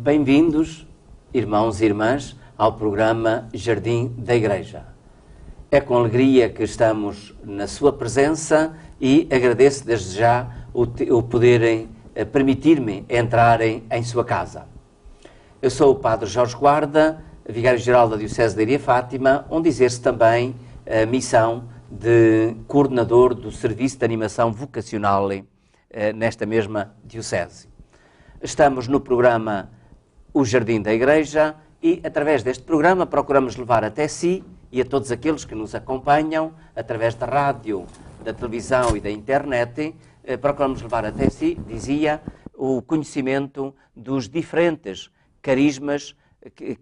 Bem-vindos, irmãos e irmãs, ao programa Jardim da Igreja. É com alegria que estamos na sua presença e agradeço desde já o poderem permitir-me entrarem em sua casa. Eu sou o Padre Jorge Guarda, Vigário-Geral da Diocese de Leiria Fátima, onde exerce também a missão de coordenador do Serviço de Animação Vocacional nesta mesma Diocese. Estamos no programa O Jardim da Igreja e, através deste programa, procuramos levar até si e a todos aqueles que nos acompanham, através da rádio, da televisão e da internet, procuramos levar até si, dizia, o conhecimento dos diferentes carismas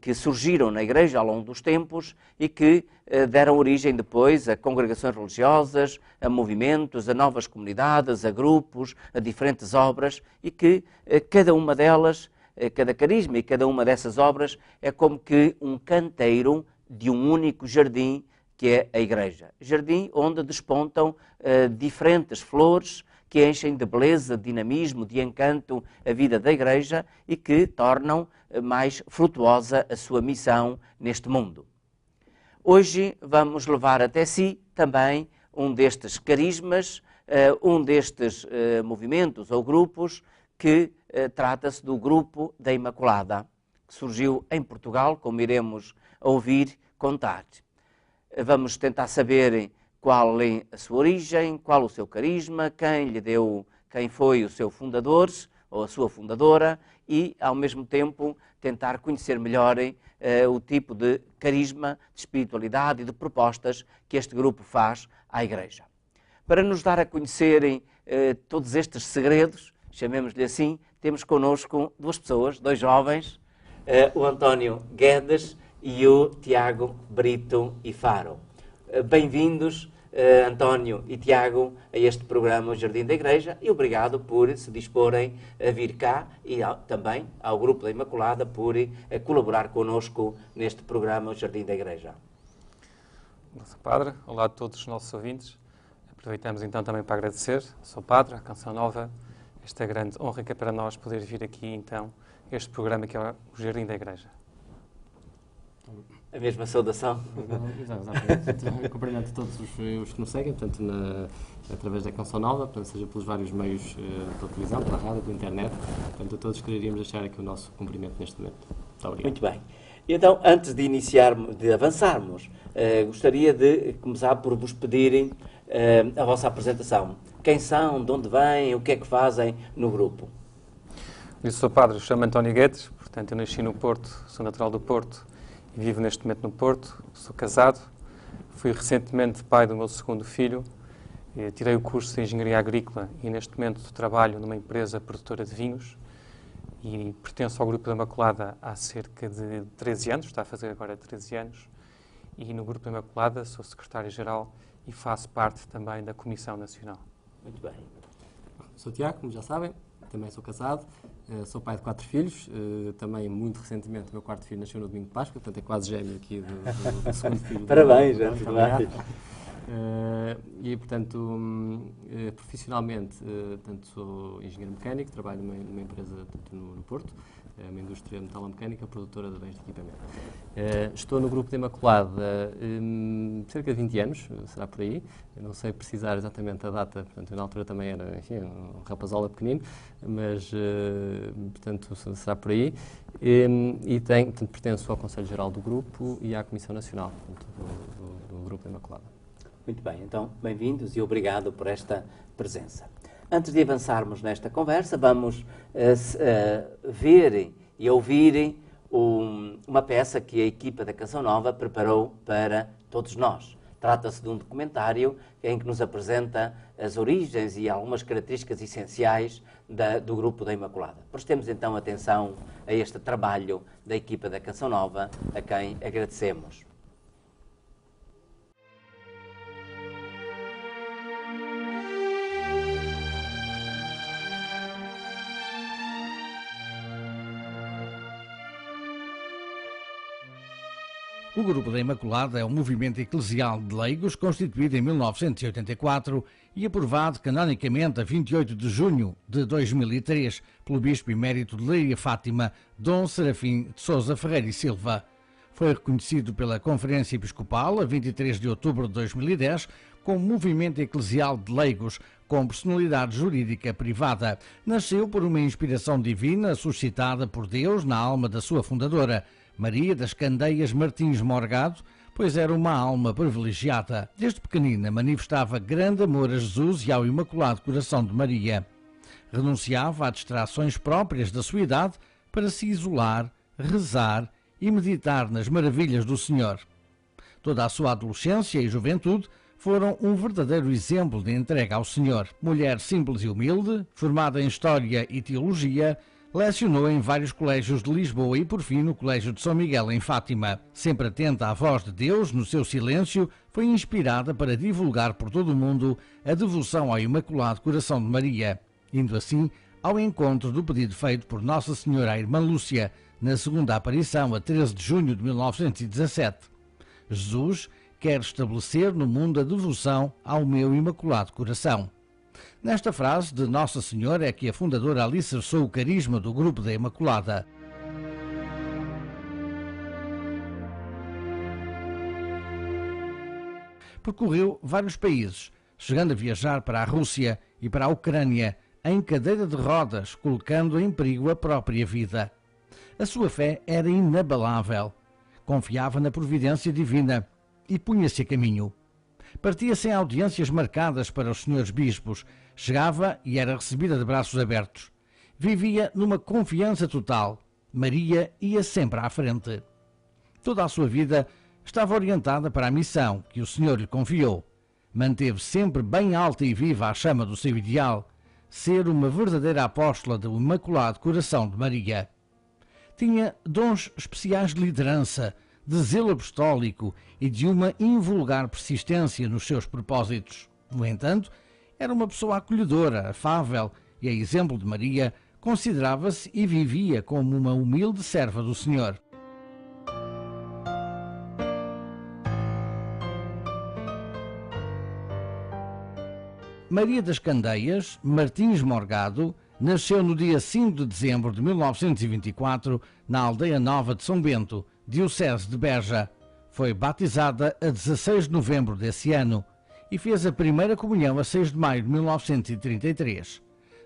que surgiram na Igreja ao longo dos tempos e que deram origem depois a congregações religiosas, a movimentos, a novas comunidades, a grupos, a diferentes obras e que cada uma delas, cada carisma e cada uma dessas obras é como que um canteiro de um único jardim que é a Igreja. Jardim onde despontam diferentes flores que enchem de beleza, de dinamismo, de encanto a vida da Igreja e que tornam mais frutuosa a sua missão neste mundo. Hoje vamos levar até si também um destes carismas, um destes movimentos ou grupos que trata-se do Grupo da Imaculada, que surgiu em Portugal, como iremos ouvir contar. Vamos tentar saber qual é a sua origem, qual o seu carisma, quem foi o seu fundador ou a sua fundadora e, ao mesmo tempo, tentar conhecer melhor o tipo de carisma, de espiritualidade e de propostas que este grupo faz à Igreja. Para nos dar a conhecerem todos estes segredos, chamemos-lhe assim, temos connosco duas pessoas, dois jovens, o António Guedes e o Tiago Brito e Faro. Bem-vindos, António e Tiago, a este programa O Jardim da Igreja e obrigado por se disporem a vir cá e também ao Grupo da Imaculada por colaborar connosco neste programa O Jardim da Igreja. Sou Padre, olá a todos os nossos ouvintes. Aproveitamos então também para agradecer, sou Padre, a Canção Nova, esta grande honra que é para nós poder vir aqui então este programa que é O Jardim da Igreja. A mesma saudação. Exatamente. Cumprimento todos os que nos seguem, portanto, através da Canção Nova, portanto, seja pelos vários meios da televisão, pela rádio, pela internet. Portanto, a todos quereríamos deixar aqui o nosso cumprimento neste momento. Muito obrigado. Muito bem. Então, antes de iniciarmos, de avançarmos, gostaria de começar por vos pedirem a vossa apresentação. Quem são, de onde vêm, o que é que fazem no grupo? Eu sou Padre, chamo-me António Guedes, portanto, eu nasci no Porto, sou natural do Porto. Vivo neste momento no Porto, sou casado, fui recentemente pai do meu segundo filho, tirei o curso de Engenharia Agrícola e neste momento trabalho numa empresa produtora de vinhos e pertenço ao Grupo da Imaculada há cerca de 13 anos, está a fazer agora 13 anos, e no Grupo da Imaculada sou secretário-geral e faço parte também da Comissão Nacional. Muito bem. Sou Tiago, como já sabem, também sou casado. Sou pai de 4 filhos, também muito recentemente o meu quarto filho nasceu no domingo de Páscoa, portanto é quase gêmeo aqui do segundo filho. Parabéns, antes de mais. E, portanto, profissionalmente, tanto sou engenheiro mecânico, trabalho numa empresa no Porto, uma indústria metalomecânica, produtora de bens de equipamento. Estou no Grupo da Imaculada cerca de 20 anos, será por aí. Eu não sei precisar exatamente a data, portanto, eu na altura também era, enfim, um rapazola pequenino, mas, portanto, será por aí. Portanto, pertenço ao Conselho Geral do Grupo e à Comissão Nacional, portanto, do Grupo da Imaculada. Muito bem, então, bem-vindos e obrigado por esta presença. Antes de avançarmos nesta conversa, vamos ver e ouvir uma peça que a equipa da Canção Nova preparou para todos nós. Trata-se de um documentário em que nos apresenta as origens e algumas características essenciais do Grupo da Imaculada. Prestemos então atenção a este trabalho da equipa da Canção Nova, a quem agradecemos. O Grupo da Imaculada é um movimento eclesial de leigos constituído em 1984 e aprovado canonicamente a 28 de junho de 2003 pelo Bispo Emérito de Leiria Fátima, Dom Serafim de Sousa Ferreira e Silva. Foi reconhecido pela Conferência Episcopal a 23 de outubro de 2010 como movimento eclesial de leigos com personalidade jurídica privada. Nasceu por uma inspiração divina suscitada por Deus na alma da sua fundadora, Maria das Candeias Martins Morgado, pois era uma alma privilegiada. Desde pequenina manifestava grande amor a Jesus e ao Imaculado Coração de Maria. Renunciava a distrações próprias da sua idade para se isolar, rezar e meditar nas maravilhas do Senhor. Toda a sua adolescência e juventude foram um verdadeiro exemplo de entrega ao Senhor. Mulher simples e humilde, formada em História e Teologia, lecionou em vários colégios de Lisboa e, por fim, no Colégio de São Miguel, em Fátima. Sempre atenta à voz de Deus, no seu silêncio, foi inspirada para divulgar por todo o mundo a devoção ao Imaculado Coração de Maria, indo assim ao encontro do pedido feito por Nossa Senhora à Irmã Lúcia, na segunda aparição, a 13 de junho de 1917. Jesus quer estabelecer no mundo a devoção ao meu Imaculado Coração. Nesta frase de Nossa Senhora é que a fundadora alicerçou o carisma do Grupo da Imaculada. Percorreu vários países, chegando a viajar para a Rússia e para a Ucrânia em cadeira de rodas, colocando em perigo a própria vida. A sua fé era inabalável. Confiava na providência divina e punha-se a caminho. Partia sem audiências marcadas para os senhores bispos, chegava e era recebida de braços abertos. Vivia numa confiança total. Maria ia sempre à frente. Toda a sua vida estava orientada para a missão que o Senhor lhe confiou. Manteve sempre bem alta e viva a chama do seu ideal, ser uma verdadeira apóstola do Imaculado Coração de Maria. Tinha dons especiais de liderança, de zelo apostólico e de uma invulgar persistência nos seus propósitos. No entanto, era uma pessoa acolhedora, afável e, a exemplo de Maria, considerava-se e vivia como uma humilde serva do Senhor. Maria das Candeias Martins Morgado nasceu no dia 5 de dezembro de 1924 na Aldeia Nova de São Bento, Diocese de Beja. Foi batizada a 16 de novembro desse ano e fez a primeira comunhão a 6 de maio de 1933.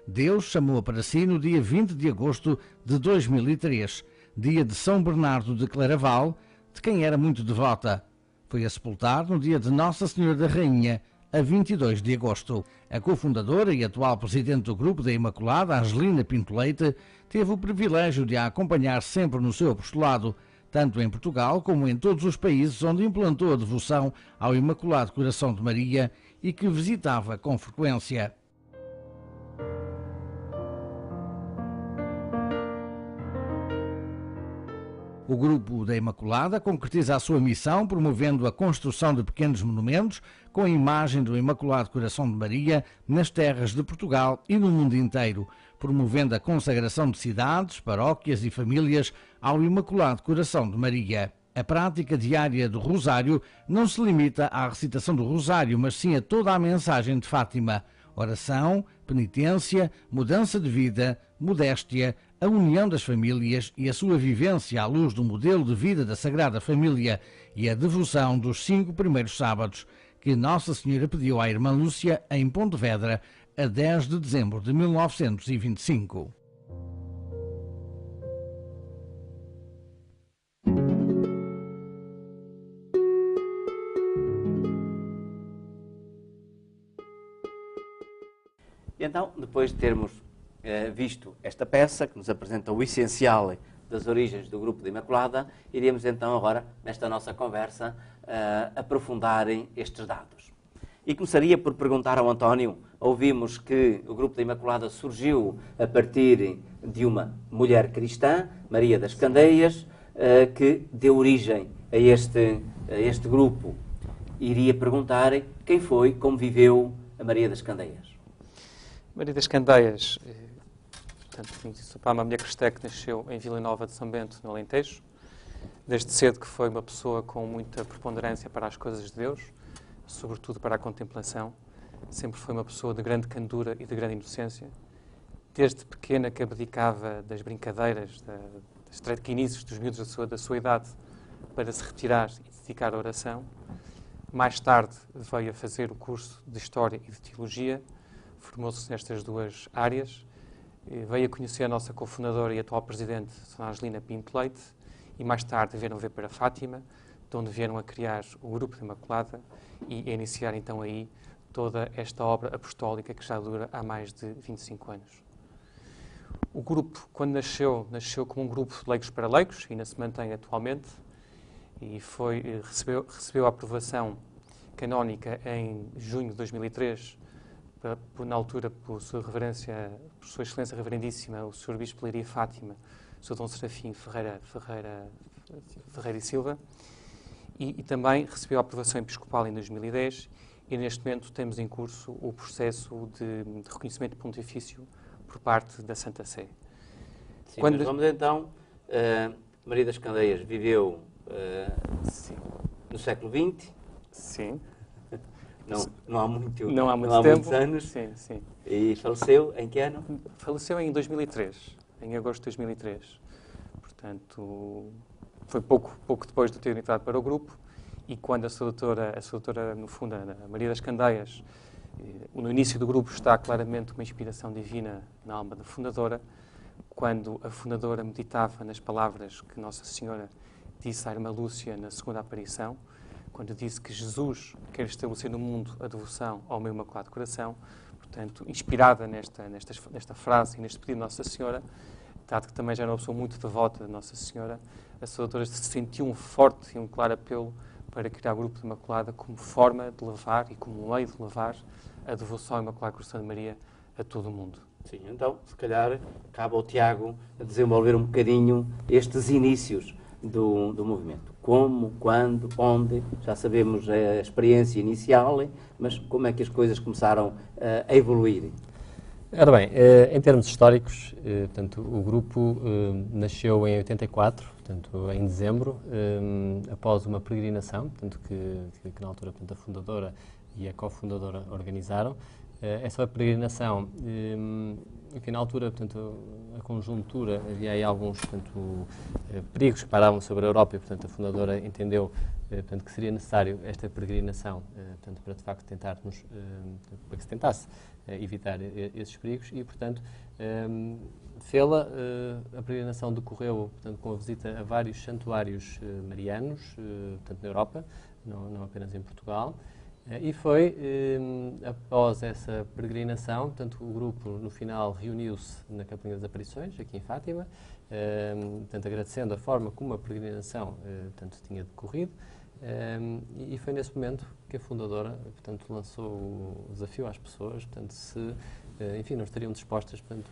Deus chamou-a para si no dia 20 de agosto de 2003, dia de São Bernardo de Claraval, de quem era muito devota. Foi a sepultar no dia de Nossa Senhora da Rainha, a 22 de agosto. A cofundadora e atual presidente do Grupo da Imaculada, Angelina Pinto Leite, teve o privilégio de a acompanhar sempre no seu apostolado, tanto em Portugal como em todos os países onde implantou a devoção ao Imaculado Coração de Maria e que visitava com frequência. O Grupo da Imaculada concretiza a sua missão promovendo a construção de pequenos monumentos com a imagem do Imaculado Coração de Maria nas terras de Portugal e no mundo inteiro, promovendo a consagração de cidades, paróquias e famílias ao Imaculado Coração de Maria. A prática diária do Rosário não se limita à recitação do Rosário, mas sim a toda a mensagem de Fátima: oração, penitência, mudança de vida, modéstia, a união das famílias e a sua vivência à luz do modelo de vida da Sagrada Família e a devoção dos 5 primeiros sábados, que Nossa Senhora pediu à Irmã Lúcia em Pontevedra a 10 de dezembro de 1925. E então, depois de termos visto esta peça, que nos apresenta o essencial das origens do Grupo da Imaculada, iremos então agora, nesta nossa conversa, aprofundarem estes dados. E começaria por perguntar ao António: ouvimos que o Grupo da Imaculada surgiu a partir de uma mulher cristã, Maria das Candeias, que deu origem a este grupo. Iria perguntar quem foi, como viveu a Maria das Candeias. Maria das Candeias, portanto, uma mulher cristã que nasceu em Vila Nova de São Bento, no Alentejo. desde cedo que foi uma pessoa com muita preponderância para as coisas de Deus, sobretudo para a contemplação. Sempre foi uma pessoa de grande candura e de grande inocência. Desde pequena que abdicava das brincadeiras, das traquinices dos miúdos da sua idade, para se retirar e dedicar à oração. Mais tarde veio a fazer o curso de História e de Teologia, formou-se nestas duas áreas, veio a conhecer a nossa cofundadora e atual presidente, Dona Angelina Pinto Leite, e mais tarde vieram ver para Fátima, de onde vieram a criar o Grupo de Imaculada e a iniciar então aí toda esta obra apostólica que já dura há mais de 25 anos. O grupo, quando nasceu como um grupo de leigos para leigos, e ainda se mantém atualmente, e recebeu a aprovação canónica em junho de 2003, na altura por Sua Excelência Reverendíssima, o Sr. Bispo de Leiria Fátima, o Sr. Dom Serafim Ferreira e Silva, e também recebeu a aprovação episcopal em 2010, e neste momento temos em curso o processo de reconhecimento de pontifício por parte da Santa Sé. Sim, mas vamos então, Maria das Candeias viveu no século XX? Sim. Não há muito tempo. Muitos anos. Sim, sim. E faleceu em que ano? Faleceu em 2003, em agosto de 2003. Portanto, foi pouco depois de ter entrado para o grupo, e quando a sua doutora, no fundo, a Maria das Candeias, no início do grupo está claramente uma inspiração divina na alma da fundadora. Quando a fundadora meditava nas palavras que Nossa Senhora disse à irmã Lúcia na segunda aparição, quando disse que Jesus quer estabelecer no mundo a devoção ao meu Imaculado Coração, portanto, inspirada nesta frase e neste pedido de Nossa Senhora, dado que também já era uma pessoa muito devota de Nossa Senhora, a sua doutora sentiu um forte e um claro apelo para criar o Grupo de Imaculada como forma de levar e como meio de levar a devoção ao Imaculado Coração de Maria a todo o mundo. Sim, então, se calhar, cabe ao Tiago a desenvolver um bocadinho estes inícios do movimento. Como, quando, onde, já sabemos a experiência inicial, mas como é que as coisas começaram a evoluir? Ora bem, em termos históricos, portanto, o grupo nasceu em 84, portanto, em dezembro, após uma peregrinação, portanto, que na altura, portanto, a fundadora e a cofundadora organizaram. Essa peregrinação, enfim, na altura, portanto, a conjuntura, havia aí alguns, portanto, perigos que pairavam sobre a Europa e, portanto, a fundadora entendeu, portanto, que seria necessário esta peregrinação, portanto, para de facto tentarmos, para que se tentasse evitar esses perigos e, portanto, fê-la, a peregrinação decorreu, portanto, com a visita a vários santuários marianos, portanto, na Europa, não apenas em Portugal. E foi, após essa peregrinação, portanto, o grupo, no final, reuniu-se na Capelinha das Aparições, aqui em Fátima, portanto, agradecendo a forma como a peregrinação, portanto, tinha decorrido, e foi nesse momento que a fundadora, portanto, lançou o desafio às pessoas, portanto, se, enfim, não estariam dispostas, portanto,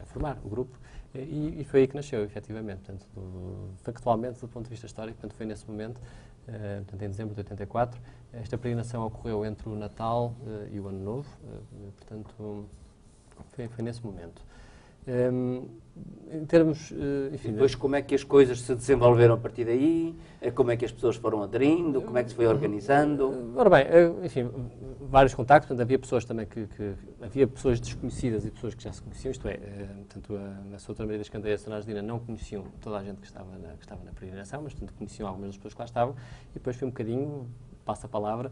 a formar o grupo, e foi aí que nasceu, efetivamente, portanto, factualmente, do ponto de vista histórico, portanto, foi nesse momento, portanto, em dezembro de 84. Esta peregrinação ocorreu entre o Natal e o Ano Novo, portanto, foi nesse momento. Em termos, enfim... E depois, como é que as coisas se desenvolveram a partir daí? Como é que as pessoas foram aderindo? Como é que se foi organizando? Ora bem, enfim, vários contactos, portanto, havia pessoas também havia pessoas desconhecidas e pessoas que já se conheciam, isto é, portanto, a Sra. Maria das Candeias e a Dona Angelina não conheciam toda a gente que estava na peregrinação, mas, portanto, conheciam algumas das pessoas que lá estavam, e depois foi um bocadinho, passa a palavra,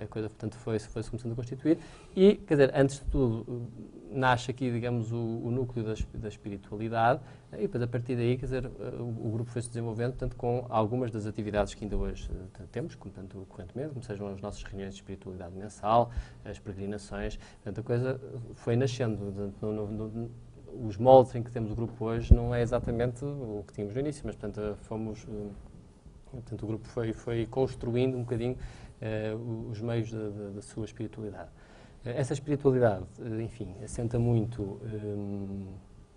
a coisa, portanto, foi-se começando a constituir, e, quer dizer, antes de tudo, nasce aqui, digamos, o núcleo da espiritualidade, e depois, a partir daí, quer dizer, o grupo foi-se desenvolvendo, portanto, com algumas das atividades que ainda hoje temos, portanto, correntemente, como sejam as nossas reuniões de espiritualidade mensal, as peregrinações, portanto, a coisa foi nascendo. Os moldes em que temos o grupo hoje não é exatamente o que tínhamos no início, mas, portanto, portanto, o grupo foi construindo um bocadinho os meios da sua espiritualidade. Essa espiritualidade, enfim, assenta muito,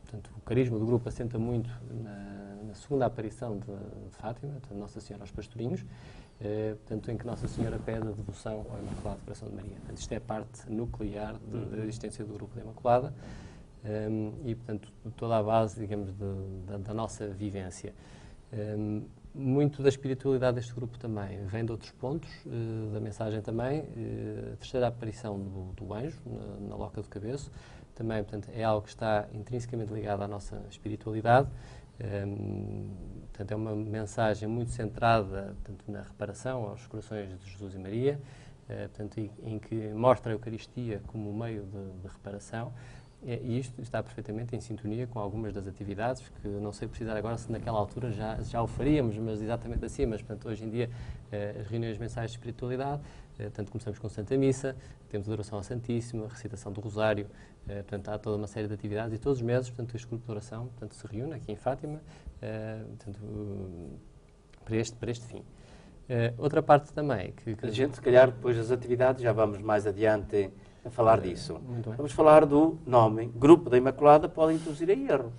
portanto, o carisma do grupo assenta muito na segunda aparição de Fátima, portanto, Nossa Senhora aos Pastorinhos, portanto, em que Nossa Senhora pede a devoção ao Imaculado Coração de Maria. Portanto, isto é a parte nuclear da existência do grupo da Imaculada e, portanto, toda a base, digamos, da nossa vivência. Muito da espiritualidade deste grupo também vem de outros pontos da mensagem também. A terceira aparição do anjo na Loca do Cabeço também, portanto, é algo que está intrinsecamente ligado à nossa espiritualidade. Portanto, é uma mensagem muito centrada, portanto, na reparação aos corações de Jesus e Maria, portanto, em que mostra a Eucaristia como meio de reparação. E isto está perfeitamente em sintonia com algumas das atividades, que não sei precisar agora se naquela altura já o faríamos, mas exatamente assim. Mas, portanto, hoje em dia, as reuniões mensais de espiritualidade, portanto, começamos com Santa Missa, temos adoração ao Santíssimo, a recitação do Rosário, portanto, há toda uma série de atividades, e todos os meses, portanto, este grupo de oração, portanto, se reúne aqui em Fátima, portanto, para este fim. Outra parte também que... A gente, se calhar, depois das atividades, já vamos mais adiante a falar disso. Vamos falar do nome. Grupo da Imaculada pode induzir a erro.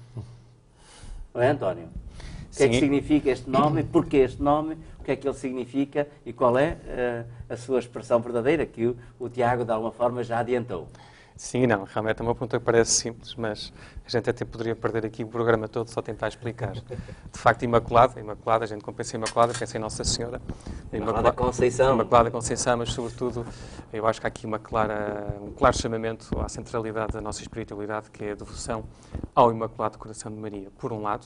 Não é, António? O que é que significa este nome? Porquê este nome? O que é que ele significa? E qual é a sua expressão verdadeira, que o Tiago, de alguma forma, já adiantou? Sim e não. Realmente é uma pergunta que parece simples, mas a gente até poderia perder aqui o programa todo só tentar explicar. De facto, Imaculada, a gente quando pensa em Imaculada, pensa em Nossa Senhora. Imaculada Conceição. Imaculada Conceição, mas sobretudo, eu acho que há aqui um claro chamamento à centralidade da nossa espiritualidade, que é a devoção ao Imaculado Coração de Maria. Por um lado,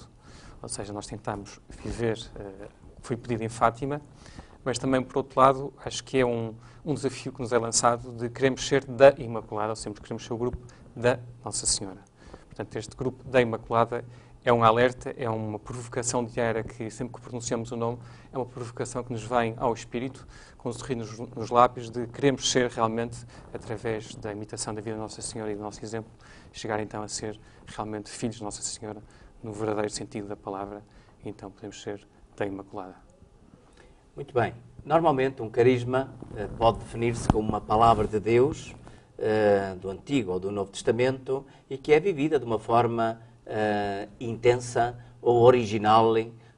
ou seja, nós tentamos viver o que foi pedido em Fátima, mas também, por outro lado, acho que é um desafio que nos é lançado de queremos ser da Imaculada, ou sempre queremos ser o grupo da Nossa Senhora. Portanto, este grupo da Imaculada é um alerta, é uma provocação diária que, sempre que pronunciamos o nome, é uma provocação que nos vem ao espírito, com um sorriso nos lábios, de queremos ser realmente, através da imitação da vida da Nossa Senhora e do nosso exemplo, chegar então a ser realmente filhos de Nossa Senhora, no verdadeiro sentido da palavra, e então podemos ser da Imaculada. Muito bem. Normalmente um carisma pode definir-se como uma palavra de Deus, do Antigo ou do Novo Testamento, e que é vivida de uma forma intensa ou original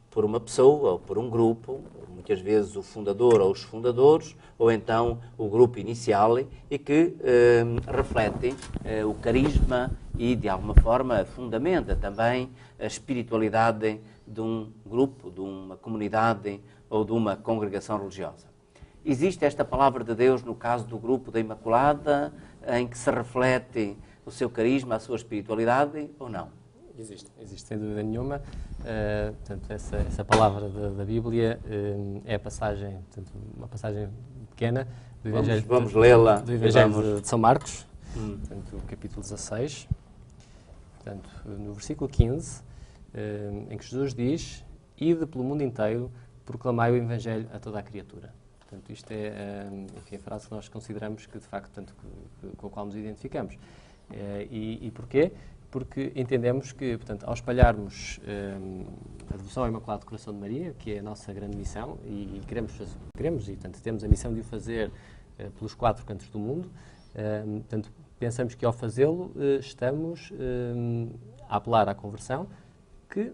por uma pessoa ou por um grupo, muitas vezes o fundador ou os fundadores, ou então o grupo inicial, e que refletem o carisma e, de alguma forma, fundamenta também a espiritualidade de um grupo, de uma comunidade ou de uma congregação religiosa. Existe esta palavra de Deus no caso do grupo da Imaculada, em que se reflete o seu carisma, a sua espiritualidade, ou não? Existe sem dúvida nenhuma. Portanto, essa palavra da Bíblia é a passagem, portanto, uma passagem pequena do Evangelho, vamos lê-la. Do Evangelho de São Marcos, portanto, o capítulo 16, portanto, no versículo 15, em que Jesus diz: "Ide pelo mundo inteiro, proclamai o Evangelho a toda a criatura." Portanto, isto é, enfim, a frase que nós consideramos que, de facto, tanto com a qual nos identificamos. E porquê? Porque entendemos que, portanto, ao espalharmos a devoção ao Imaculado Coração de Maria, que é a nossa grande missão, e queremos e, portanto, temos a missão de o fazer pelos 4 cantos do mundo, portanto, pensamos que ao fazê-lo estamos a apelar à conversão, que,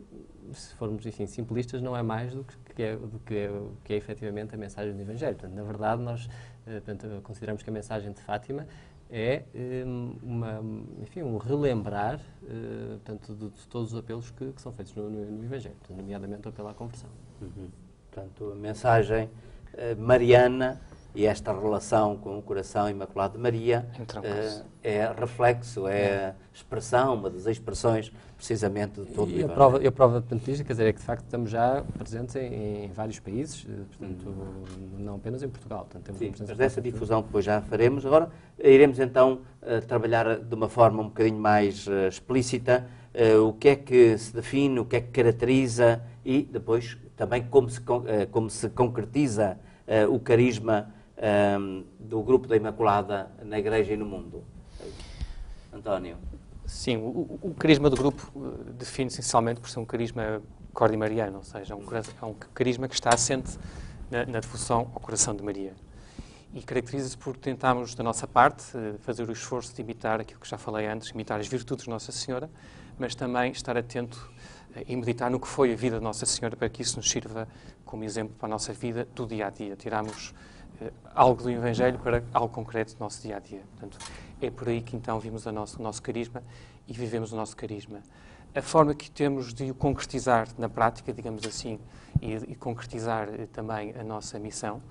se formos, enfim, simplistas, não é mais do que é efetivamente a mensagem do Evangelho. Portanto, na verdade, nós portanto, consideramos que a mensagem de Fátima é um relembrar portanto, de todos os apelos que são feitos no Evangelho, portanto, nomeadamente o apelo à conversão. Portanto, a mensagem mariana e esta relação com o coração imaculado de Maria é reflexo, é expressão, uma das expressões precisamente de todo o Evangelho. E a prova portanto, disso, quer dizer, é que de facto estamos já presentes em vários países, portanto, não apenas em Portugal. Portanto, temos sim, mas dessa difusão depois já faremos. Agora iremos então trabalhar de uma forma um bocadinho mais explícita o que é que se define, o que é que caracteriza e depois também como se concretiza o carisma do grupo da Imaculada na Igreja e no mundo. António. Sim, o carisma do grupo define-se essencialmente por ser um carisma cordimariano, ou seja, é um carisma que está assente na devoção ao coração de Maria. E caracteriza-se por tentarmos, da nossa parte, fazer o esforço de imitar aquilo que já falei antes, imitar as virtudes de Nossa Senhora, mas também estar atento e meditar no que foi a vida de Nossa Senhora, para que isso nos sirva como exemplo para a nossa vida do dia a dia. Tirarmos algo do Evangelho para algo concreto do nosso dia-a-dia. Portanto, é por aí que então vimos o nosso carisma e vivemos o nosso carisma. A forma que temos de o concretizar na prática, digamos assim, e concretizar também a nossa missão,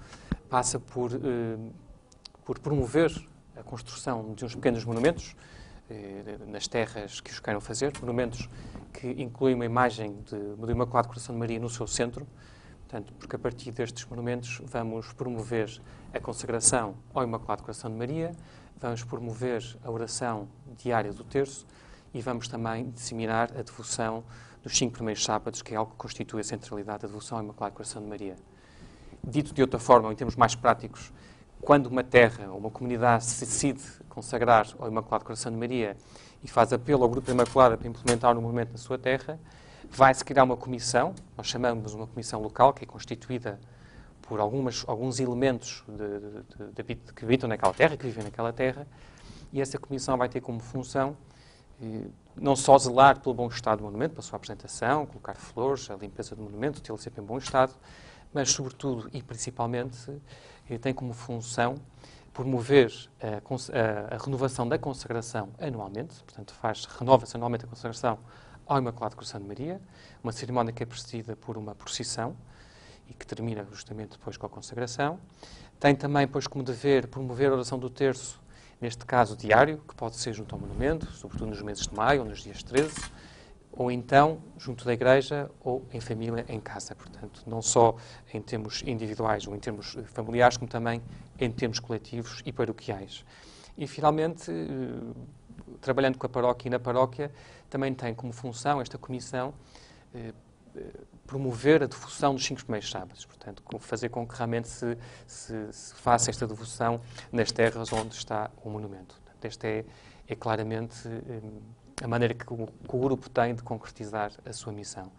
passa por promover a construção de uns pequenos monumentos nas terras que os queiram fazer, monumentos que incluem uma imagem do Imaculado Coração de Maria no seu centro, portanto, porque a partir destes monumentos vamos promover a consagração ao Imaculado Coração de Maria, vamos promover a oração diária do terço e vamos também disseminar a devoção dos 5 primeiros sábados, que é algo que constitui a centralidade da devoção ao Imaculado Coração de Maria. Dito de outra forma, ou em termos mais práticos, quando uma terra ou uma comunidade se decide consagrar ao Imaculado Coração de Maria e faz apelo ao Grupo da Imaculada para implementar um movimento na sua terra, vai-se criar uma comissão, nós chamamos uma comissão local, que é constituída por alguns elementos que habitam naquela terra, que vivem naquela terra, e essa comissão vai ter como função não só zelar pelo bom estado do monumento, pela sua apresentação, colocar flores, a limpeza do monumento, tê-lo sempre em bom estado, mas, sobretudo e principalmente, tem como função promover a renovação da consagração anualmente, portanto, renova-se anualmente a consagração ao Imaculado Coração de Maria, uma cerimónia que é precedida por uma procissão e que termina justamente depois com a consagração. Tem também, pois, como dever promover a oração do terço, neste caso diário, que pode ser junto ao monumento, sobretudo nos meses de maio ou nos dias 13, ou então junto da igreja ou em família, em casa. Portanto, não só em termos individuais ou em termos familiares, como também em termos coletivos e paroquiais. E, finalmente, trabalhando com a paróquia e na paróquia, também tem como função esta comissão promover a devoção dos 5 primeiros sábados, portanto, fazer com que realmente se faça esta devoção nas terras onde está o monumento. Portanto, esta é claramente a maneira que o grupo tem de concretizar a sua missão.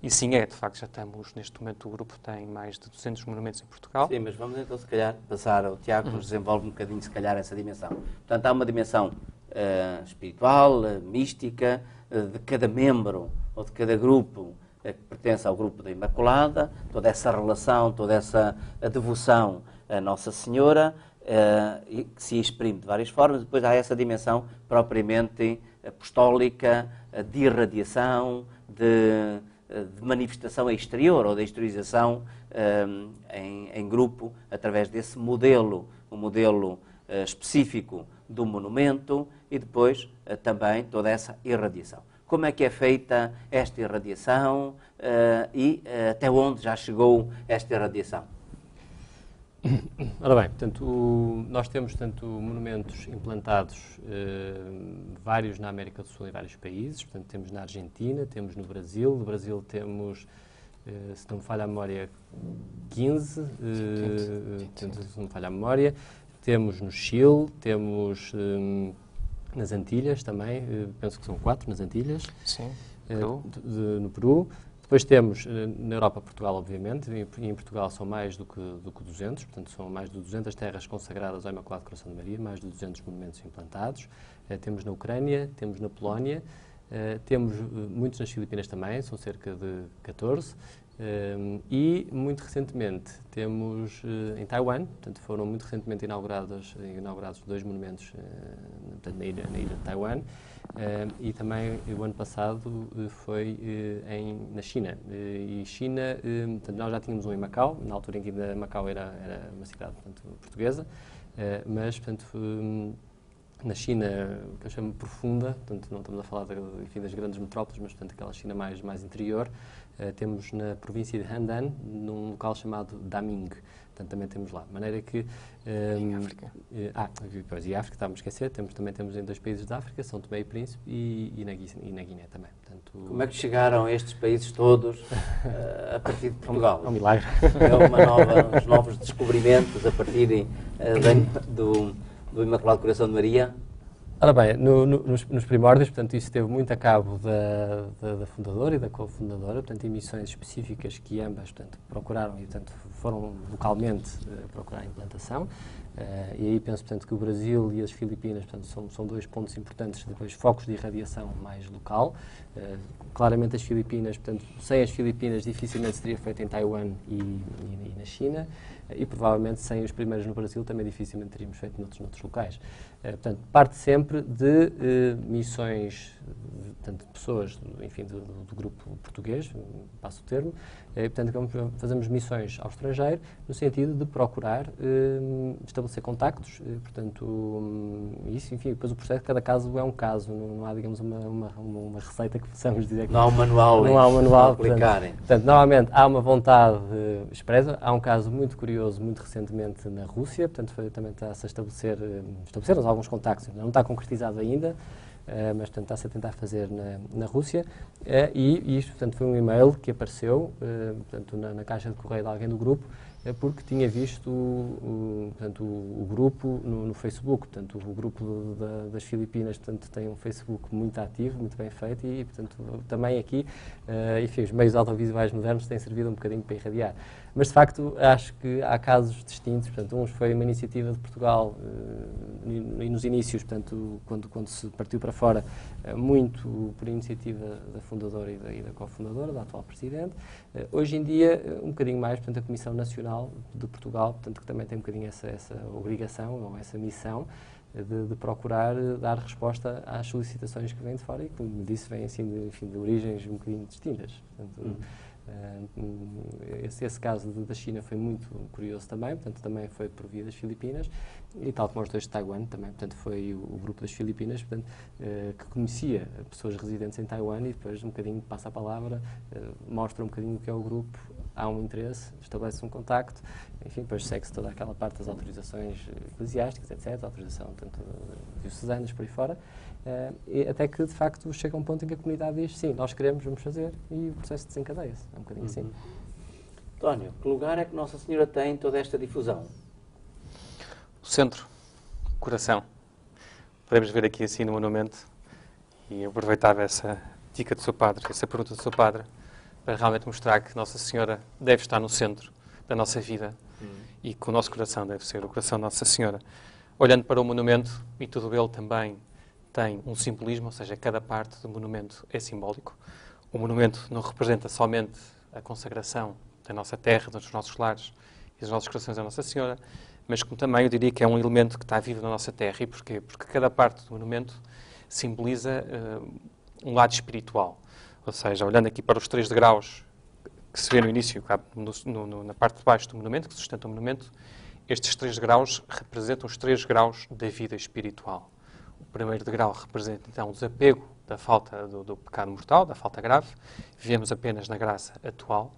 E sim, de facto, já estamos, neste momento, o grupo tem mais de 200 monumentos em Portugal. Sim, mas vamos então, se calhar, passar ao Tiago, que nos desenvolve um bocadinho, se calhar, essa dimensão. Portanto, há uma dimensão espiritual, mística, de cada membro ou de cada grupo que pertence ao grupo da Imaculada, toda essa relação, toda essa devoção a Nossa Senhora, que se exprime de várias formas. Depois há essa dimensão propriamente apostólica, de irradiação, de manifestação exterior ou de exteriorização em grupo, através desse modelo, um modelo específico do monumento e depois também toda essa irradiação. Como é que é feita esta irradiação e até onde já chegou esta irradiação? Ora bem, portanto, nós temos monumentos implantados, vários na América do Sul em vários países, portanto, temos na Argentina, temos no Brasil temos, se não me falha a memória, 15, se não me falha a memória, temos no Chile, temos nas Antilhas também, penso que são 4 nas Antilhas. Sim, no Peru. Depois temos na Europa, Portugal, obviamente, e em Portugal são mais do que 200, portanto são mais de 200 terras consagradas ao Imaculado Coração de Maria, mais de 200 monumentos implantados. Temos na Ucrânia, temos na Polónia, temos muitos nas Filipinas também, são cerca de 14. E, muito recentemente, temos em Taiwan, portanto, foram muito recentemente inaugurados 2 monumentos na ilha de Taiwan, e também o ano passado foi na China. E China, portanto, nós já tínhamos um em Macau, na altura em que ainda Macau era uma cidade, portanto, portuguesa, mas, portanto, na China, que eu chamo profunda, portanto, não estamos a falar das grandes metrópoles, mas, portanto, aquela China mais interior, temos na província de Handan, num local chamado Daming. Portanto, também temos lá. De maneira que... em África. Pois, e África, estávamos a esquecer, também temos em 2 países da África, São Tomé e Príncipe, e na Guiné também. Portanto, Como é que chegaram estes países todos a partir de Portugal? É um milagre. É uns novos descobrimentos a partir do Imaculado Coração de Maria? Ora bem, nos primórdios, portanto, isso teve muito a cabo da fundadora e da cofundadora, portanto, em missões específicas que ambas, portanto, procuraram e, portanto, foram localmente procurar a implantação. E aí penso, portanto, que o Brasil e as Filipinas, portanto, são dois pontos importantes, depois focos de irradiação mais local. Claramente as Filipinas, portanto, sem as Filipinas dificilmente seria feito em Taiwan e na China, e provavelmente sem os primeiros no Brasil também dificilmente teríamos feito noutros locais. Portanto, parte sempre de missões, portanto, de pessoas, enfim, do grupo português, passo o termo, portanto, fazemos missões ao estrangeiro no sentido de procurar estabelecer contactos, portanto, isso, enfim, depois o processo de cada caso é um caso, não há, digamos, uma receita que possamos dizer que... Não há um manual. Não há um manual. Aplicarem. Portanto, normalmente há uma vontade expressa, há um caso muito curioso, muito recentemente na Rússia, portanto, também está-se a estabelecer alguns contactos, não está concretizado ainda, mas portanto, está-se a tentar fazer na Rússia, e isto, portanto, foi um e-mail que apareceu, portanto, na caixa de correio de alguém do grupo, porque tinha visto portanto, o grupo no Facebook. Portanto, o grupo das Filipinas, portanto, tem um Facebook muito ativo, muito bem feito, e portanto, também aqui, enfim, os meios audiovisuais modernos têm servido um bocadinho para irradiar. Mas, de facto, acho que há casos distintos. Portanto, uns foi uma iniciativa de Portugal e nos inícios, portanto, quando se partiu para fora, muito por iniciativa da fundadora e da cofundadora, da atual Presidente. Hoje em dia, um bocadinho mais, portanto, a Comissão Nacional de Portugal, portanto, que também tem um bocadinho essa obrigação, ou essa missão, de procurar dar resposta às solicitações que vêm de fora e, como disse, vêm assim de origens um bocadinho distintas. Portanto, esse caso da China foi muito curioso também, portanto, também foi por via das Filipinas, e tal como os dois de Taiwan também, portanto, foi o grupo das Filipinas, portanto, que conhecia pessoas residentes em Taiwan e depois um bocadinho passa a palavra, mostra um bocadinho o que é o grupo, há um interesse, estabelece um contacto, enfim, depois segue-se toda aquela parte das autorizações eclesiásticas, etc., autorização, tanto diocesanas por aí fora, e até que, de facto, chega a um ponto em que a comunidade diz, sim, nós queremos, vamos fazer, e o processo desencadeia-se. É um bocadinho assim. António, que lugar é que Nossa Senhora tem em toda esta difusão? O centro, o coração. Podemos ver aqui assim no monumento, e eu aproveitava essa dica do seu padre, essa pergunta do seu padre, para realmente mostrar que Nossa Senhora deve estar no centro da nossa vida e que o nosso coração deve ser o coração de Nossa Senhora. Olhando para o monumento, e tudo ele também tem um simbolismo, ou seja, cada parte do monumento é simbólico. O monumento não representa somente a consagração da nossa terra, dos nossos lares e dos nossos corações à Nossa Senhora, mas como também eu diria que é um elemento que está vivo na nossa terra. E porquê? Porque cada parte do monumento simboliza um lado espiritual. Ou seja, olhando aqui para os 3 degraus que se vê no início, na parte de baixo do monumento, que sustenta o monumento, estes 3 degraus representam os 3 graus da vida espiritual. O primeiro degrau representa, então, o desapego da falta do pecado mortal, da falta grave. Vivemos apenas na graça atual.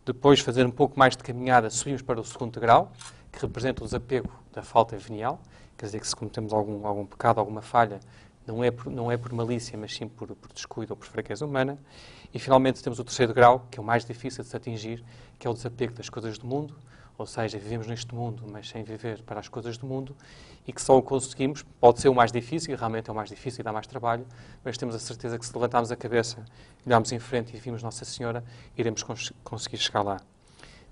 Depois, fazer um pouco mais de caminhada, subimos para o segundo degrau, que representa o desapego da falta venial. Quer dizer que se cometemos algum pecado, alguma falha, não é por malícia, mas sim por descuido ou por fraqueza humana. E, finalmente, temos o terceiro grau, que é o mais difícil de se atingir, que é o desapego das coisas do mundo. Ou seja, vivemos neste mundo, mas sem viver para as coisas do mundo, e que só o conseguimos, pode ser o mais difícil, e realmente é o mais difícil e dá mais trabalho, mas temos a certeza que se levantarmos a cabeça, olharmos em frente e vimos Nossa Senhora, iremos conseguir chegar lá.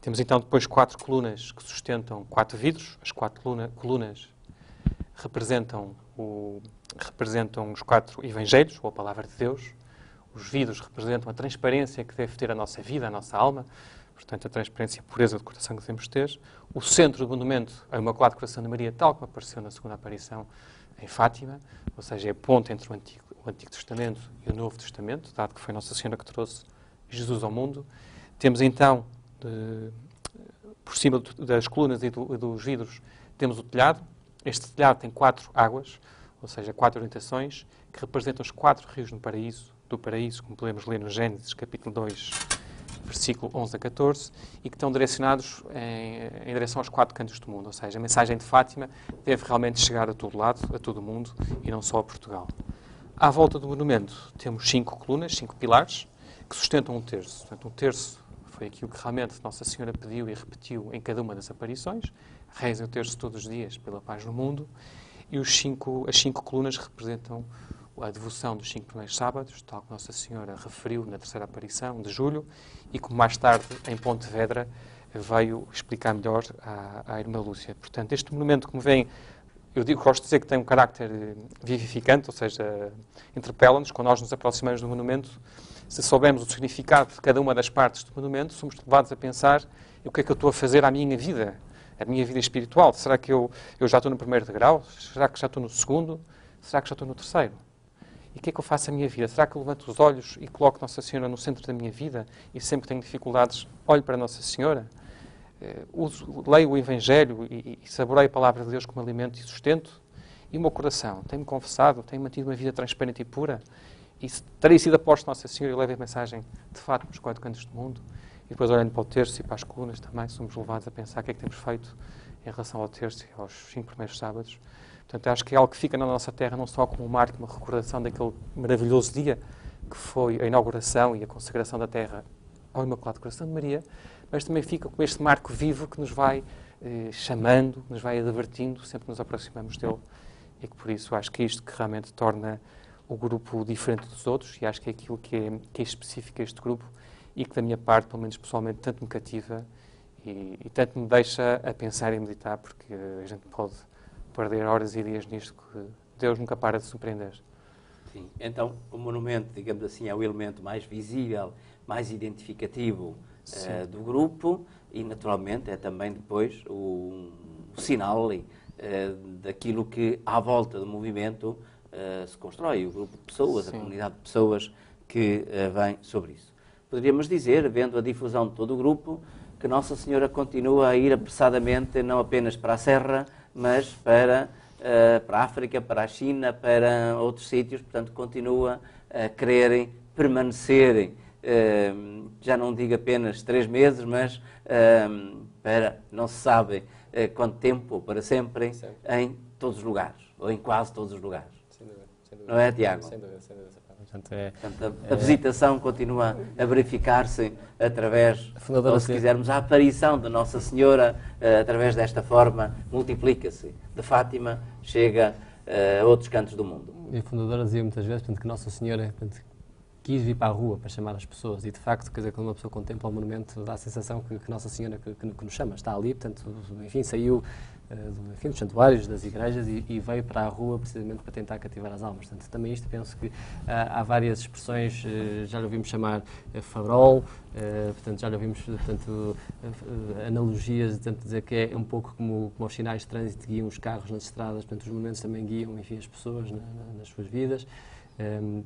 Temos então depois 4 colunas que sustentam 4 vidros. As 4 colunas representam os 4 evangelhos, ou a palavra de Deus. Os vidros representam a transparência que deve ter a nossa vida, a nossa alma, portanto, a transparência e a pureza do coração que devemos ter. O centro do monumento é o Imaculado Coração de Maria, tal como apareceu na segunda aparição em Fátima, ou seja, é a ponte entre o Antigo Testamento e o Novo Testamento, dado que foi Nossa Senhora que trouxe Jesus ao mundo. Temos então, por cima das colunas e dos vidros, temos o telhado. Este telhado tem 4 águas, ou seja, 4 orientações, que representam os 4 rios do paraíso, como podemos ler no Gênesis, capítulo 2, versículo 11 a 14, e que estão direcionados em direção aos 4 cantos do mundo. Ou seja, a mensagem de Fátima deve realmente chegar a todo lado, a todo o mundo, e não só a Portugal. À volta do monumento temos 5 colunas, 5 pilares, que sustentam um terço. Portanto, um terço foi aquilo que realmente Nossa Senhora pediu e repetiu em cada uma das aparições. Rezem o terço todos os dias pela paz no mundo. E as 5 colunas representam a devoção dos 5 primeiros sábados, tal como Nossa Senhora referiu na terceira aparição de julho, e como mais tarde, em Pontevedra, veio explicar melhor à irmã Lúcia. Portanto, este monumento que me vem, gosto de dizer que tem um carácter vivificante, ou seja, interpela-nos, quando nós nos aproximamos do monumento, se soubermos o significado de cada uma das partes do monumento, somos levados a pensar o que é que eu estou a fazer à minha vida, a minha vida espiritual. Será que eu já estou no primeiro degrau? Será que já estou no segundo? Será que já estou no terceiro? E o que é que eu faço à minha vida? Será que eu levanto os olhos e coloco Nossa Senhora no centro da minha vida e sempre que tenho dificuldades olho para Nossa Senhora? Leio o Evangelho e saboreio a Palavra de Deus como alimento e sustento? E o meu coração tem-me confessado, tem mantido uma vida transparente e pura? E terei sido apóstolo Nossa Senhora e levo a mensagem de fato nos 4 cantos do mundo? E depois, olhando para o terço e para as colunas, também somos levados a pensar o que é que temos feito em relação ao terço e aos 5 primeiros sábados. Portanto, acho que é algo que fica na nossa terra não só como um marco, uma recordação daquele maravilhoso dia que foi a inauguração e a consagração da terra ao Imaculado Coração de Maria, mas também fica com este marco vivo que nos vai chamando, nos vai advertindo, sempre que nos aproximamos dele. E que por isso acho que é isto que realmente torna o grupo diferente dos outros, e acho que é aquilo que é específico a este grupo e que da minha parte, pelo menos pessoalmente, tanto me cativa e tanto me deixa a pensar e a meditar, porque a gente pode perder horas e dias nisto que Deus nunca para de surpreender. Sim. Então, o monumento, digamos assim, é o elemento mais visível, mais identificativo do grupo e, naturalmente, é também depois o sinal daquilo que, à volta do movimento, se constrói, o grupo de pessoas, a comunidade de pessoas que vem sobre isso. Poderíamos dizer, vendo a difusão de todo o grupo, que Nossa Senhora continua a ir apressadamente, não apenas para a Serra, mas para a África, para a China, para outros sítios, portanto, continua a quererem permanecerem, já não digo apenas 3 meses, mas para não se sabe quanto tempo, ou para sempre, em todos os lugares, ou em quase todos os lugares. Sem dúvida, sem dúvida. Não é, Tiago? Sem dúvida, sem dúvida. Portanto, a visitação continua a verificar-se através, ou se quisermos, a aparição de Nossa Senhora, através desta forma, multiplica-se. De Fátima chega a outros cantos do mundo. E a fundadora dizia muitas vezes, portanto, que Nossa Senhora quis vir para a rua para chamar as pessoas e, de facto, quer dizer, quando uma pessoa contempla o monumento, dá a sensação que Nossa Senhora que nos chama, está ali, portanto, enfim, saiu dos santuários, das igrejas e veio para a rua precisamente para tentar cativar as almas. Portanto, também isto penso que há várias expressões, já lhe ouvimos chamar farol, portanto, já lhe ouvimos, portanto, analogias, portanto, dizer que é um pouco como os sinais de trânsito guiam os carros nas estradas, portanto, os monumentos também guiam, enfim, as pessoas nas suas vidas.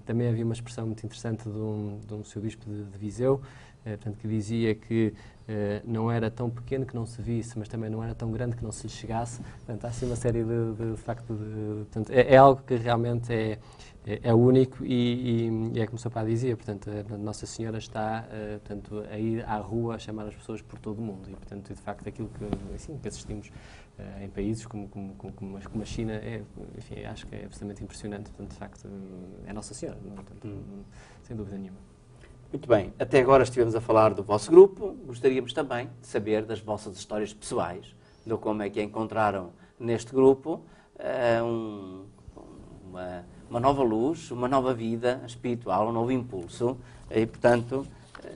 Também havia uma expressão muito interessante de um seu bispo de Viseu, portanto, que dizia que não era tão pequeno que não se visse, mas também não era tão grande que não se lhe chegasse. Portanto, há assim uma série de facto, portanto, é algo que realmente é único e é como o seu pai dizia, portanto, a Nossa Senhora está portanto, a ir à rua a chamar as pessoas por todo o mundo e, portanto, de facto, aquilo que assistimos em países como a China, enfim, acho que é absolutamente impressionante, portanto, de facto, é Nossa Senhora, portanto, sem dúvida nenhuma. Muito bem, até agora estivemos a falar do vosso grupo, gostaríamos também de saber das vossas histórias pessoais, de como é que encontraram neste grupo uma nova luz, uma nova vida espiritual, um novo impulso, e, portanto,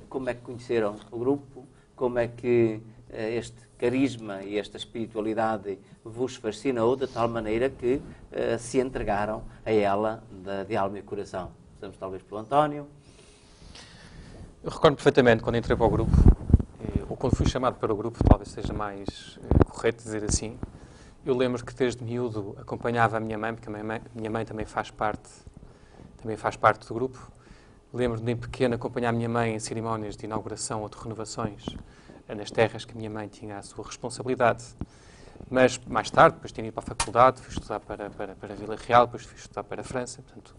como é que conheceram o grupo, como é que este carisma e esta espiritualidade vos fascinou de tal maneira que se entregaram a ela de alma e coração. Começamos talvez pelo António. Eu recordo perfeitamente quando entrei para o grupo, ou quando fui chamado para o grupo, talvez seja mais correto dizer assim. Eu lembro que desde miúdo acompanhava a minha mãe, porque a minha mãe também faz parte do grupo. Lembro-me de pequeno acompanhar a minha mãe em cerimónias de inauguração ou de renovações nas terras que a minha mãe tinha a sua responsabilidade. Mas mais tarde, depois de ir para a faculdade, fui estudar para Vila Real, depois fui estudar para a França, portanto,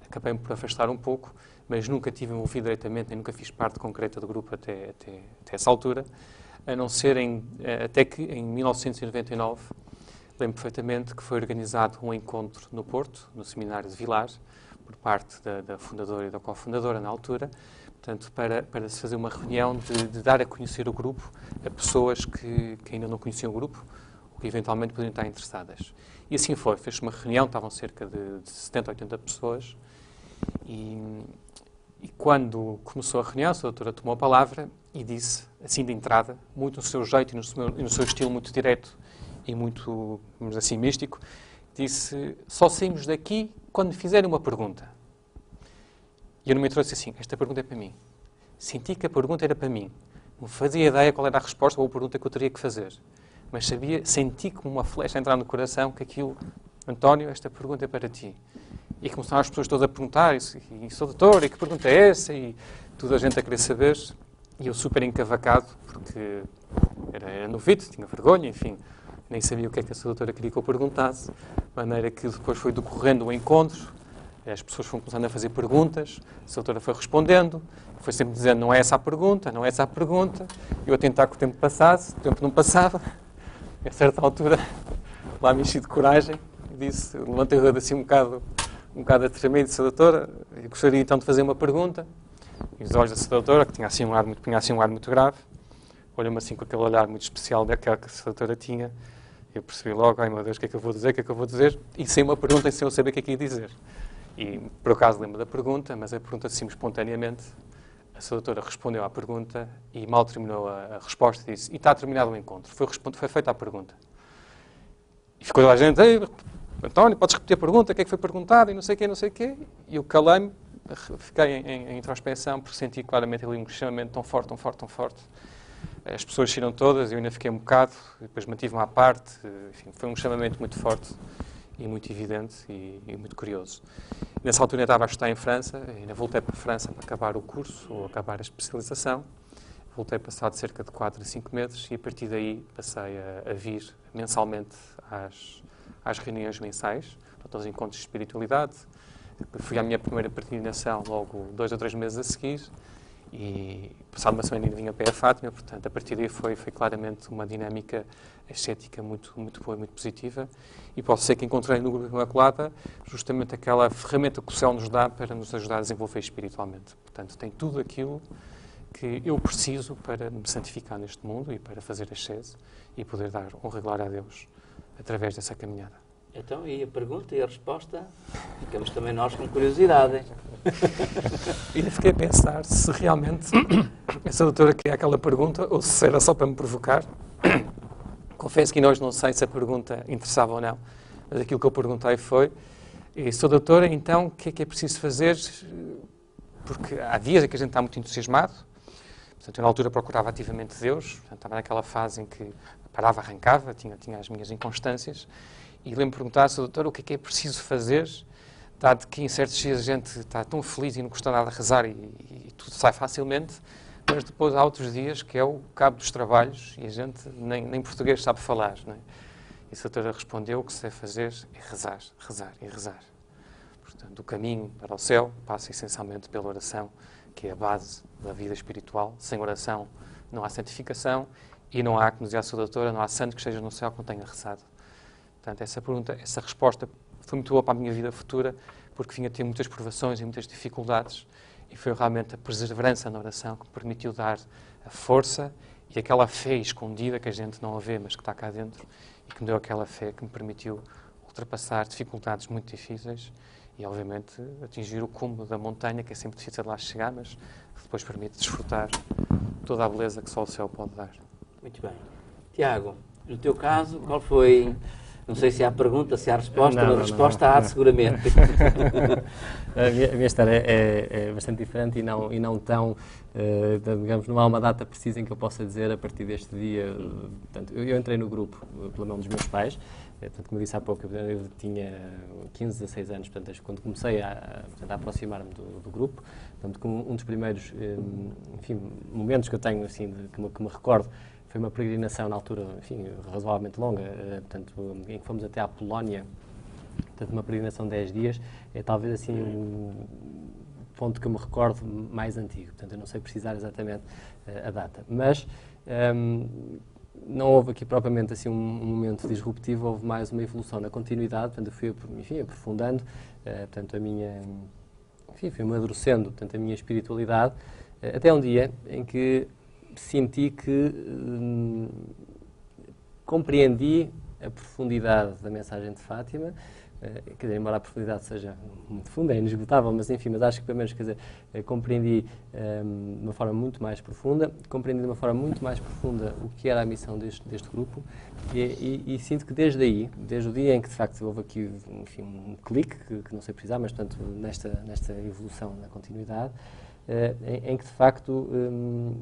acabei-me por afastar um pouco, mas nunca tive envolvido diretamente, nem nunca fiz parte concreta do grupo até essa altura, a não ser até que em 1999, lembro perfeitamente que foi organizado um encontro no Porto, no Seminário de Vilar, por parte da fundadora e da cofundadora na altura, portanto, para se fazer uma reunião de dar a conhecer o grupo a pessoas que ainda não conheciam o grupo, ou que eventualmente poderiam estar interessadas. E assim foi, fez-se uma reunião, estavam cerca de 70, 80 pessoas, e quando começou a reunião, a doutora tomou a palavra e disse, assim de entrada, muito no seu jeito e no seu estilo muito direto e muito, vamos dizer assim, místico, disse, só saímos daqui quando me fizerem uma pergunta. E eu no metrô disse assim, esta pergunta é para mim. Senti que a pergunta era para mim. Não fazia ideia qual era a resposta ou a pergunta que eu teria que fazer. Mas senti como uma flecha entrar no coração que aquilo, António, esta pergunta é para ti. E começaram as pessoas todas a perguntar, e sou doutor, e que pergunta é essa? E toda a gente a querer saber. E eu super encavacado, porque era novito, tinha vergonha, enfim, nem sabia o que é que a sua doutora queria que eu perguntasse. De maneira que depois foi decorrendo o encontro, as pessoas foram começando a fazer perguntas, a sua doutora foi respondendo, foi sempre dizendo, não é essa a pergunta, não é essa a pergunta. Eu a tentar que o tempo passasse, o tempo não passava. A certa altura, lá me enchi de coragem, disse, levantei o dedo assim um bocado a tremer e disse, doutora, eu gostaria então de fazer uma pergunta. E os olhos da sua doutora, que tinha assim um ar muito grave, olhou-me assim com aquele olhar muito especial daquela que a sua doutora tinha. Eu percebi logo, ai meu Deus, o que é que eu vou dizer, o que é que eu vou dizer? E sem uma pergunta, sem eu saber o que é que ia dizer. E por acaso lembro da pergunta, mas a pergunta assim espontaneamente. A sua doutora respondeu à pergunta e mal terminou a resposta disse, e está terminado o encontro. Foi feita a pergunta. E ficou a gente, ei, António, podes repetir a pergunta, o que é que foi perguntado, e não sei o quê, não sei o quê. E eu calei-me, fiquei em introspecção, porque senti claramente ali um chamamento tão forte, tão forte, tão forte. As pessoas saíram todas, eu ainda fiquei um bocado, depois mantive-me à parte. Enfim, foi um chamamento muito forte e muito evidente e muito curioso. Nessa altura eu estava a estudar em França, ainda voltei para a França para acabar o curso, ou acabar a especialização. Voltei passado cerca de 4 a 5 meses e a partir daí passei a vir mensalmente às reuniões mensais, aos encontros de espiritualidade. Fui à minha primeira peregrinação logo 2 ou 3 meses a seguir e passado uma semana ainda vinha a pé a Fátima, portanto a partir daí foi claramente uma dinâmica ascética muito boa e muito positiva. E posso dizer que encontrei no Grupo Imaculada justamente aquela ferramenta que o céu nos dá para nos ajudar a desenvolver espiritualmente. Portanto, tem tudo aquilo que eu preciso para me santificar neste mundo e para fazer ascese e poder dar honra e glória a Deus através dessa caminhada. Então, e a pergunta e a resposta? Ficamos também nós com curiosidade. E fiquei a pensar se realmente essa doutora queria aquela pergunta ou se era só para me provocar. Confesso que nós não sei se a pergunta interessava ou não, mas aquilo que eu perguntei foi, sou doutora, então o que é preciso fazer? Porque há dias em que a gente está muito entusiasmado, portanto eu na altura procurava ativamente Deus, portanto, estava naquela fase em que parava, arrancava, tinha as minhas inconstâncias, e lembro-me de perguntar, sou doutora, o que é preciso fazer, dado que em certos dias a gente está tão feliz e não custa nada rezar e tudo sai facilmente, mas depois há outros dias que é o cabo dos trabalhos e a gente nem português sabe falar, não é? E a doutora respondeu, o que se deve fazer é rezar, rezar e rezar. Portanto, o caminho para o céu passa essencialmente pela oração, que é a base da vida espiritual. Sem oração não há santificação e não há, como dizia a sua doutora, não há santo que esteja no céu que não tenha rezado. Portanto, essa pergunta, essa resposta foi muito boa para a minha vida futura, porque vinha a ter muitas provações e muitas dificuldades. E foi realmente a perseverança na oração que me permitiu dar a força e aquela fé escondida que a gente não a vê, mas que está cá dentro, e que me deu aquela fé que me permitiu ultrapassar dificuldades muito difíceis e, obviamente, atingir o cume da montanha, que é sempre difícil de lá chegar, mas que depois permite desfrutar toda a beleza que só o céu pode dar. Muito bem. Tiago, no teu caso, qual foi... Não sei se há pergunta, se há resposta, mas a resposta há seguramente. A minha história é bastante diferente e não tão, digamos, não há uma data precisa em que eu possa dizer a partir deste dia. Portanto, eu entrei no grupo pela mão dos meus pais, portanto, como eu disse há pouco, eu tinha 15, 16 anos, portanto, quando comecei a aproximar-me do grupo, portanto, como um dos primeiros enfim, momentos que eu tenho, assim, que me recordo, foi uma peregrinação na altura, enfim, razoavelmente longa, portanto, em que fomos até à Polónia, portanto, uma peregrinação de 10 dias, é talvez assim um ponto que eu me recordo mais antigo, portanto, eu não sei precisar exatamente a data, mas não houve aqui propriamente assim um momento disruptivo, houve mais uma evolução na continuidade, portanto, eu fui, enfim, aprofundando, portanto, enfim, fui amadurecendo, portanto, a minha espiritualidade, até um dia em que senti que compreendi a profundidade da mensagem de Fátima, quer dizer, embora a profundidade seja muito funda, é inesgotável, mas enfim, mas acho que pelo menos, quer dizer, compreendi de uma forma muito mais profunda, compreendi de uma forma muito mais profunda o que era a missão deste grupo e sinto que desde aí, desde o dia em que de facto houve aqui, enfim, um clique, que não sei precisar, mas portanto nesta evolução, na continuidade, em que de facto,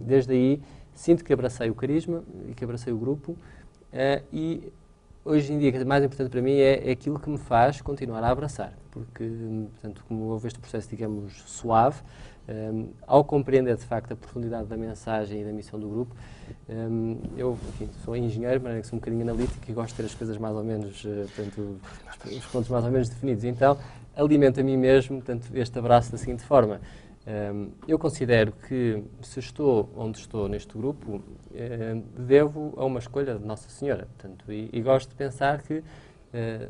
desde aí, sinto que abracei o carisma e que abracei o grupo e hoje em dia, o mais importante para mim é aquilo que me faz continuar a abraçar, porque, portanto, como houve este processo, digamos, suave, ao compreender, de facto, a profundidade da mensagem e da missão do grupo, eu, enfim, sou engenheiro, mas sou um bocadinho analítico e gosto de ter as coisas mais ou menos, portanto, os pontos mais ou menos definidos. Então, alimento a mim mesmo, portanto, este abraço da seguinte forma. Eu considero que, se estou onde estou neste grupo, devo a uma escolha de Nossa Senhora. Portanto, e gosto de pensar que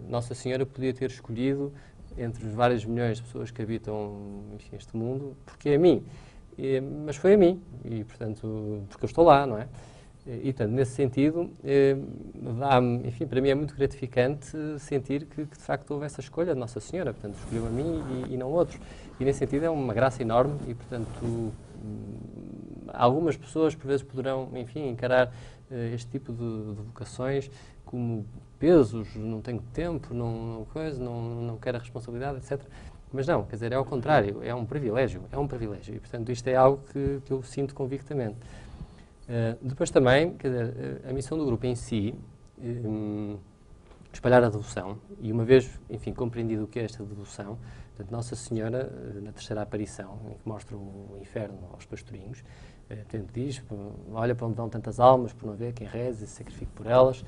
Nossa Senhora podia ter escolhido entre os vários milhões de pessoas que habitam, enfim, este mundo, porque é a mim. Mas foi a mim, e portanto, porque eu estou lá, não é? E, portanto, nesse sentido, dá-me, enfim, para mim é muito gratificante sentir que de facto houve essa escolha de Nossa Senhora, portanto, escolheu a mim e não outros. E, nesse sentido, é uma graça enorme e, portanto, algumas pessoas, por vezes, poderão, enfim, encarar este tipo de vocações como pesos, não tenho tempo, não quero a responsabilidade, etc. Mas não, quer dizer, é ao contrário, é um privilégio. E, portanto, isto é algo que eu sinto convictamente. Depois também, quer dizer, a missão do grupo em si, espalhar a devoção, e uma vez, enfim, compreendido o que é esta devoção, portanto, Nossa Senhora, na terceira aparição, em que mostra o inferno aos pastorinhos, portanto, diz, olha para onde vão tantas almas, por não ver quem reze e se sacrifique por elas,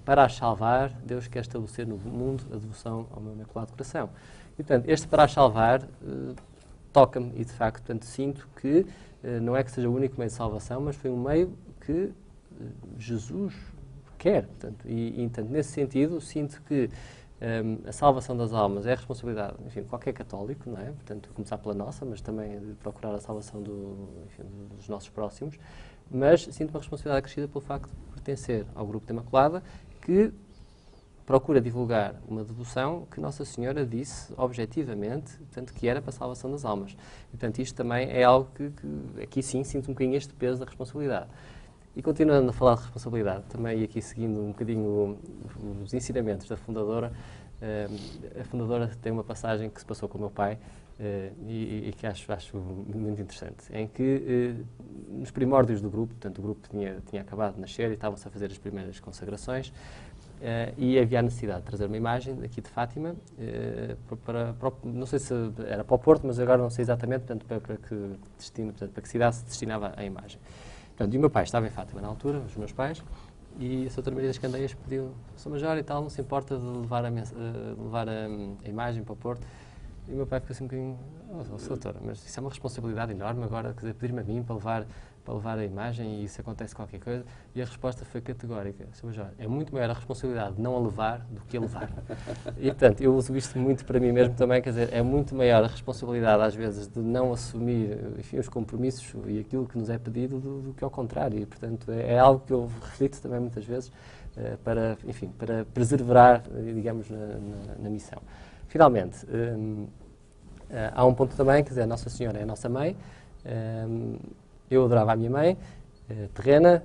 para as salvar, Deus quer estabelecer no mundo a devoção ao meu Imaculado Coração. E, portanto, este para as salvar toca-me e, de facto, portanto, sinto que não é que seja o único meio de salvação, mas foi um meio que Jesus quer. Portanto, portanto, nesse sentido, sinto que a salvação das almas é a responsabilidade, enfim, de qualquer católico, não é? Portanto, começar pela nossa, mas também de procurar a salvação dos nossos próximos. Mas sinto uma responsabilidade crescida pelo facto de pertencer ao grupo da Imaculada, que procura divulgar uma devoção que Nossa Senhora disse objetivamente, portanto, que era para a salvação das almas. E, portanto, isto também é algo que aqui sim sinto um bocadinho este peso da responsabilidade. E continuando a falar de responsabilidade, também aqui seguindo um bocadinho os ensinamentos da fundadora, a fundadora tem uma passagem que se passou com o meu pai e que acho muito interessante, em que nos primórdios do grupo, portanto, o grupo tinha acabado de nascer e estavam-se a fazer as primeiras consagrações, e havia a necessidade de trazer uma imagem aqui de Fátima, não sei se era para o Porto, mas agora não sei exatamente, portanto, para que cidade se destinava a imagem. Portanto, e o meu pai estava em Fátima na altura, os meus pais, e a Sra. Maria das Candeias pediu, Sr. Major e tal, não se importa de levar a imagem para o Porto. E o meu pai ficou assim um bocadinho, doutora, mas isso é uma responsabilidade enorme agora, quer dizer, pedir-me a mim para levar a imagem e isso acontece qualquer coisa. E a resposta foi categórica, Sr. Major, é muito maior a responsabilidade de não a levar do que a levar. E, portanto, eu uso isto muito para mim mesmo também, quer dizer, é muito maior a responsabilidade, às vezes, de não assumir, enfim, os compromissos e aquilo que nos é pedido do que ao contrário. E, portanto, é algo que eu reflito também muitas vezes para preservar, digamos, na missão. Finalmente, há um ponto também, quer dizer, a Nossa Senhora é a nossa mãe, eu adorava a minha mãe, terrena,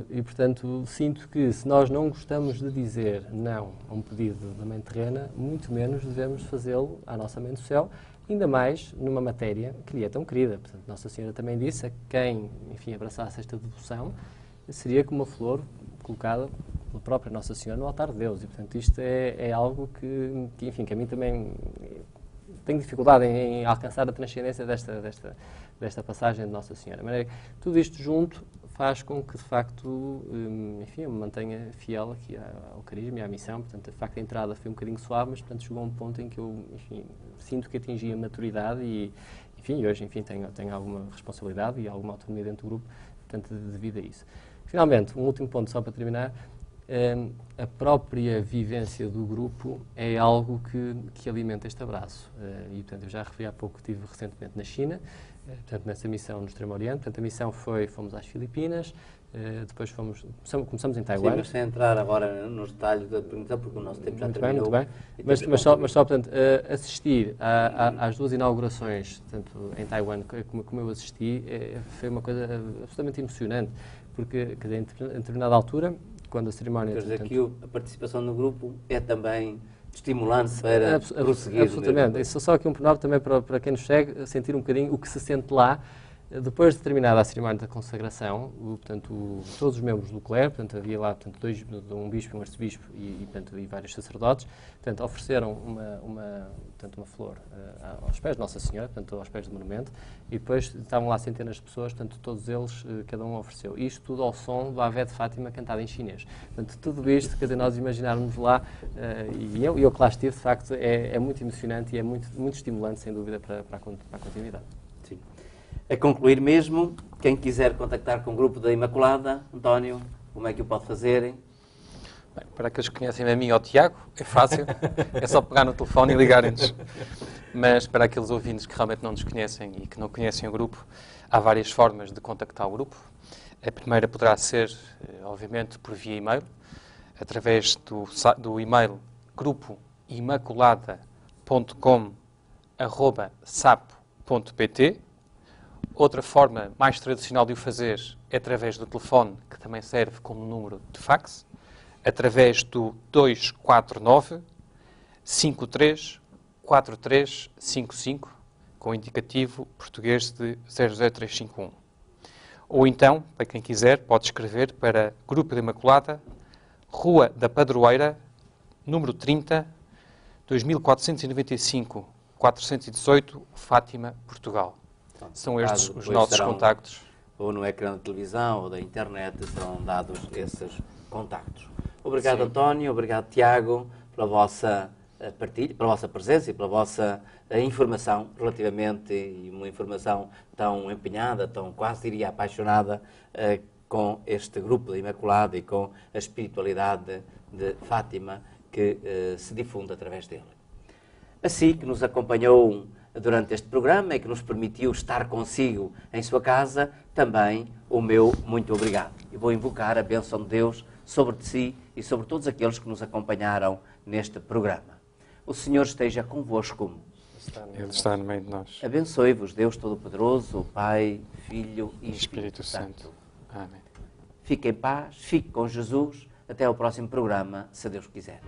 e portanto sinto que se nós não gostamos de dizer não a um pedido da mãe terrena, muito menos devemos fazê-lo à nossa mãe do céu, ainda mais numa matéria que lhe é tão querida. Portanto, Nossa Senhora também disse a quem, enfim, abraçasse esta devoção, seria como uma flor colocada pela própria Nossa Senhora no altar de Deus. E, portanto, isto é algo que, enfim, que a mim também tenho dificuldade em alcançar a transcendência desta passagem de Nossa Senhora. De maneira que tudo isto junto faz com que, de facto, enfim, eu me mantenha fiel aqui ao carisma e à missão. Portanto, de facto, a entrada foi um bocadinho suave, mas, portanto, chegou a um ponto em que eu, enfim, sinto que atingi a maturidade e, enfim, hoje, enfim, tenho alguma responsabilidade e alguma autonomia dentro do grupo, portanto, devido a isso. Finalmente, um último ponto só para terminar. a própria vivência do grupo é algo que alimenta este abraço. E, portanto, eu já referi há pouco que estive recentemente na China, portanto, nessa missão no Extremo Oriente. Portanto, a missão fomos às Filipinas, depois começamos em Taiwan. Sim, mas sem entrar agora nos detalhes da pergunta, porque o nosso tempo já terminou. Muito bem. Mas só, portanto, assistir às duas inaugurações, portanto, em Taiwan, como eu assisti, foi uma coisa absolutamente emocionante, porque quer dizer, em determinada altura, quando a cerimónia... Quer dizer, que a participação no grupo é também estimulante para prosseguir. Absolutamente. Isso só aqui um pormenor também para quem nos segue, sentir um bocadinho o que se sente lá. Depois de terminada a cerimónia da consagração, portanto, todos os membros do clero, portanto, havia lá, portanto, um bispo, um arcebispo e vários sacerdotes, portanto, ofereceram uma flor aos pés de Nossa Senhora, portanto, aos pés do monumento, e depois estavam lá centenas de pessoas, portanto, todos eles, cada um ofereceu. Isto tudo ao som do Ave de Fátima cantado em chinês. Portanto, tudo isto, quer dizer, nós imaginarmos lá, e eu que lá estive, de facto, é muito emocionante e é muito estimulante, sem dúvida, para a continuidade. Sim. A concluir mesmo, quem quiser contactar com o grupo da Imaculada, António, como é que o pode fazer? Bem, para aqueles que conhecem a mim ou ao Tiago, é fácil, é só pegar no telefone e ligarem-nos. Mas para aqueles ouvintes que realmente não nos conhecem e que não conhecem o grupo, há várias formas de contactar o grupo. A primeira poderá ser, obviamente, por via e-mail, através do e-mail grupoimaculada.com@sapo.pt. Outra forma mais tradicional de o fazer é através do telefone, que também serve como número de fax, através do 249 53 4355, com o indicativo português de 00351. Ou então, para quem quiser, pode escrever para Grupo da Imaculada, Rua da Padroeira, número 30, 2495 418, Fátima, Portugal. São estes os nossos contactos. Ou no ecrã da televisão ou da internet serão dados esses contactos. Obrigado, António, obrigado, Tiago, pela vossa partilha, pela vossa presença e pela vossa informação relativamente, e uma informação tão empenhada, tão quase diria apaixonada, com este grupo da Imaculada e com a espiritualidade de Fátima que se difunde através dele. Assim que nos acompanhou durante este programa e que nos permitiu estar consigo em sua casa, também o meu muito obrigado. E vou invocar a bênção de Deus sobre si e sobre todos aqueles que nos acompanharam neste programa. O Senhor esteja convosco. Ele está no meio de nós. Abençoe-vos, Deus Todo-Poderoso, o Pai, Filho e Espírito Santo. Amém. Fique em paz, fique com Jesus. Até ao próximo programa, se Deus quiser.